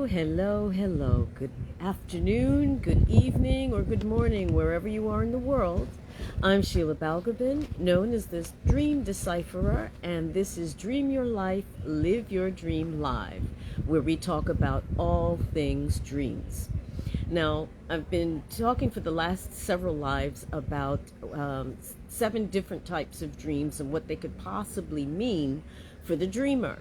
Hello. Good afternoon, good evening, or good morning, wherever you are in the world. I'm Sheila Balgobin, known as the Dream Decipherer, and this is Dream Your Life, Live Your Dream Live, where we talk about all things dreams. Now, I've been talking for the last several lives about 7 different types of dreams and what they could possibly mean for the dreamer.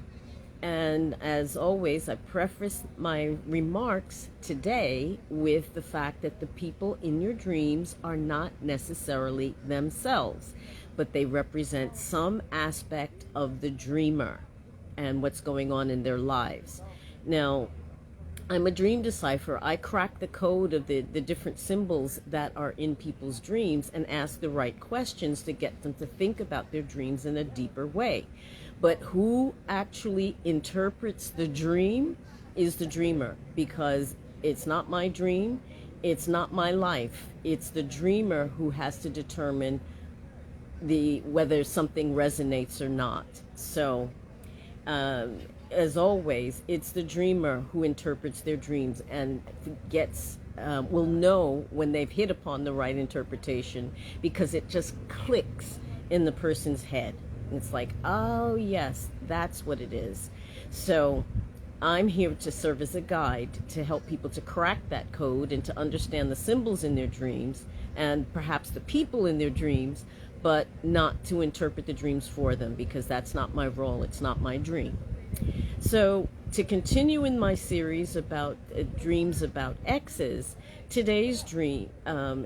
And as always, I preface my remarks today with the fact that the people in your dreams are not necessarily themselves, but they represent some aspect of the dreamer and what's going on in their lives. Now, I'm a dream decipherer. I crack the code of the different symbols that are in people's dreams and ask the right questions to get them to think about their dreams in a deeper way. But who actually interprets the dream is the dreamer, because it's not my dream, it's not my life. It's the dreamer who has to determine whether something resonates or not. So, as always, it's the dreamer who interprets their dreams and will know when they've hit upon the right interpretation, because it just clicks in the person's head. It's like, oh yes, that's what it is. So I'm here to serve as a guide to help people to crack that code and to understand the symbols in their dreams and perhaps the people in their dreams, but not to interpret the dreams for them, because that's not my role. It's not my dream. So to continue in my series about dreams about exes, today's dream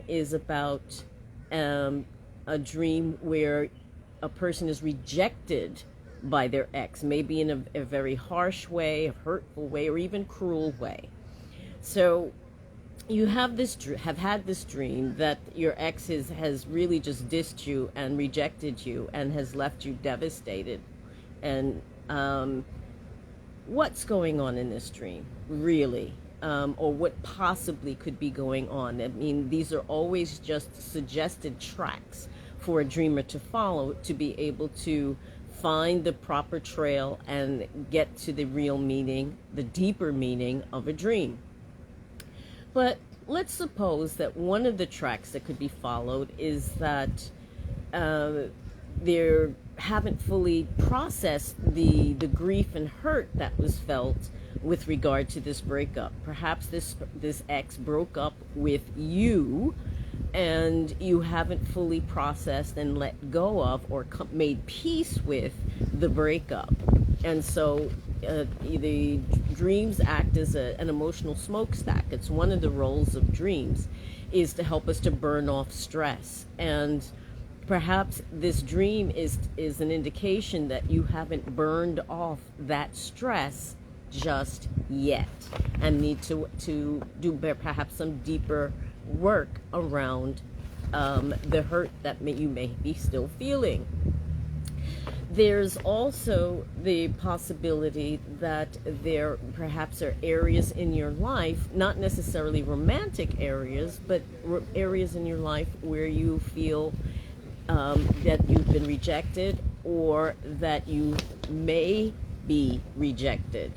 is about a dream where a person is rejected by their ex, maybe in a very harsh way, a hurtful way, or even cruel way. So you have had this dream that your ex has really just dissed you and rejected you and has left you devastated. And what's going on in this dream, really? Or what possibly could be going on? I mean, these are always just suggested tracks for a dreamer to follow to be able to find the proper trail and get to the real meaning, the deeper meaning of a dream. But let's suppose that one of the tracks that could be followed is that they haven't fully processed the grief and hurt that was felt with regard to this breakup. Perhaps this ex broke up with you, and you haven't fully processed and let go of or made peace with the breakup. And so the dreams act as an emotional smokestack. It's one of the roles of dreams, is to help us to burn off stress. And perhaps this dream is an indication that you haven't burned off that stress just yet, and need to do perhaps some deeper work around the hurt that you may be still feeling. There's also the possibility that there perhaps are areas in your life, not necessarily romantic areas, but areas in your life where you feel that you've been rejected, or that you may be rejected.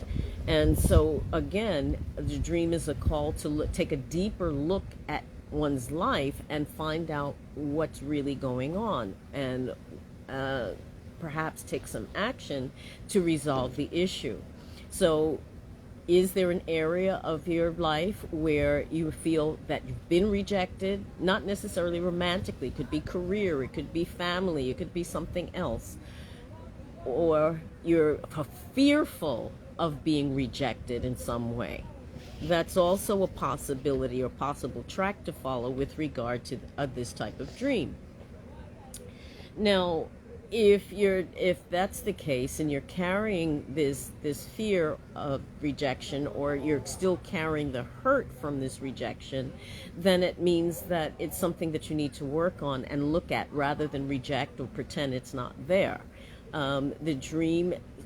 And so again, the dream is a call to take a deeper look at one's life and find out what's really going on, and perhaps take some action to resolve the issue. So is there an area of your life where you feel that you've been rejected? Not necessarily romantically. It could be career, it could be family, it could be something else. Or you're fearful of being rejected in some way. That's also a possibility or possible track to follow with regard to this type of dream. Now, if that's the case and you're carrying this fear of rejection, or you're still carrying the hurt from this rejection, then it means that it's something that you need to work on and look at, rather than reject or pretend it's not there.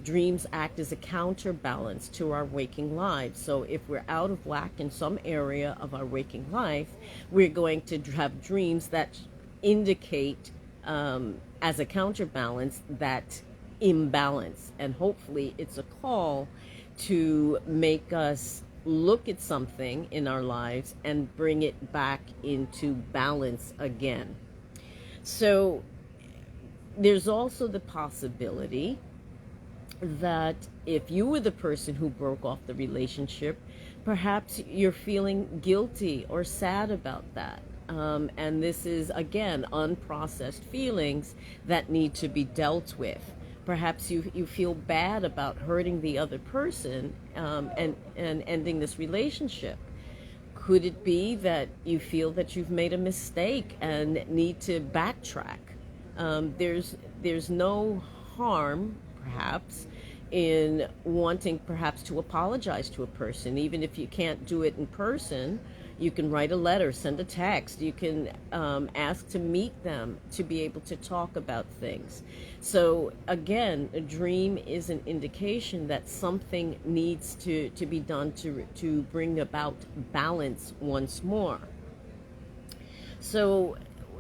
Dreams act as a counterbalance to our waking lives. So if we're out of whack in some area of our waking life, we're going to have dreams that indicate as a counterbalance that imbalance. And hopefully it's a call to make us look at something in our lives and bring it back into balance again. So there's also the possibility that if you were the person who broke off the relationship, perhaps you're feeling guilty or sad about that. And this is, again, unprocessed feelings that need to be dealt with. Perhaps you feel bad about hurting the other person, and ending this relationship. Could it be that you feel that you've made a mistake and need to backtrack? There's no harm, perhaps, in wanting perhaps to apologize to a person. Even if you can't do it in person, you can write a letter, send a text, you can ask to meet them to be able to talk about things. So again, a dream is an indication that something needs to be done to bring about balance once more. So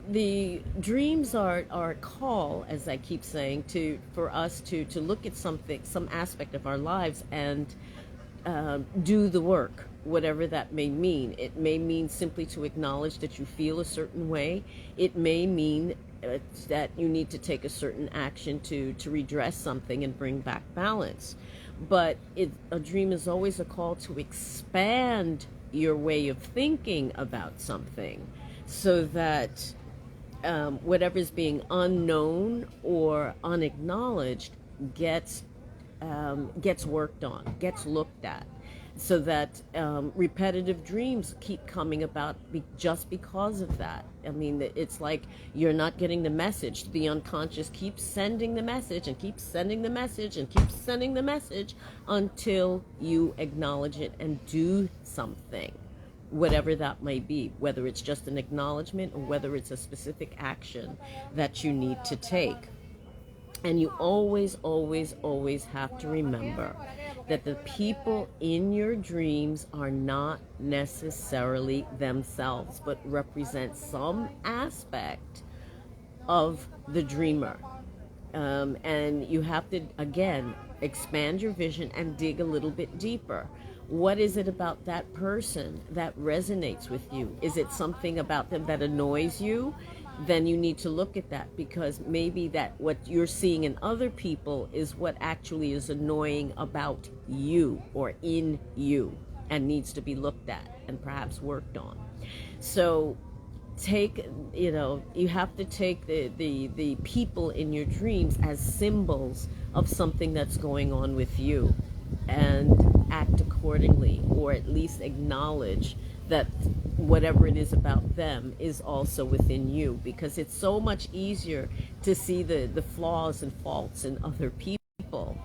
the dreams are a call, as I keep saying, for us to look at something, some aspect of our lives, and do the work, whatever that may mean. It may mean simply to acknowledge that you feel a certain way. It may mean that you need to take a certain action to redress something and bring back balance. But a dream is always a call to expand your way of thinking about something, so that whatever's being unknown or unacknowledged gets worked on, gets looked at, so that repetitive dreams keep coming about just because of that. I mean, it's like you're not getting the message. The unconscious keeps sending the message and keeps sending the message and keeps sending the message until you acknowledge it and do something, whatever that may be, whether it's just an acknowledgement or whether it's a specific action that you need to take. And you always, always, always have to remember that the people in your dreams are not necessarily themselves, but represent some aspect of the dreamer. And you have to, again, expand your vision and dig a little bit deeper. What is it about that person that resonates with you? Is it something about them that annoys you? Then you need to look at that, because maybe that what you're seeing in other people is what actually is annoying about you or in you, and needs to be looked at and perhaps worked on. So you have to take the people in your dreams as symbols of something that's going on with you, and act accordingly, or at least acknowledge that whatever it is about them is also within you, because it's so much easier to see the flaws and faults in other people.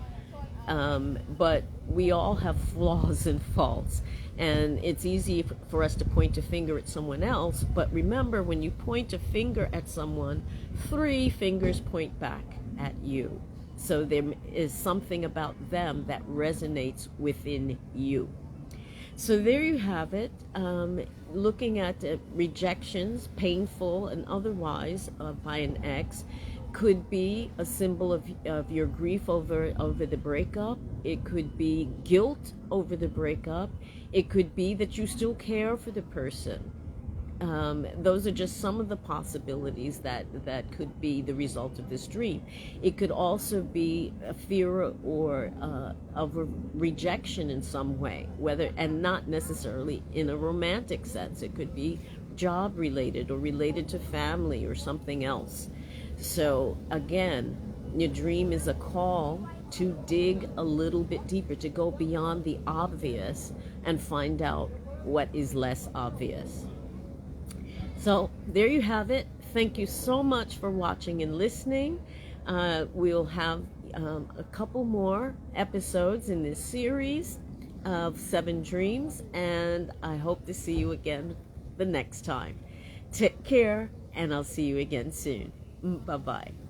But we all have flaws and faults, and it's easy for us to point a finger at someone else. But remember, when you point a finger at someone, 3 fingers point back at you. So there is something about them that resonates within you. So there you have it. Looking at rejections, painful and otherwise, by an ex, could be a symbol of your grief over the breakup. It could be guilt over the breakup. It could be that you still care for the person. Those are just some of the possibilities that could be the result of this dream. It could also be a fear or of a rejection in some way, and not necessarily in a romantic sense. It could be job related or related to family or something else. So again, your dream is a call to dig a little bit deeper, to go beyond the obvious and find out what is less obvious. So there you have it. Thank you so much for watching and listening. We'll have a couple more episodes in this series of 7 Dreams, and I hope to see you again the next time. Take care, and I'll see you again soon. Bye-bye.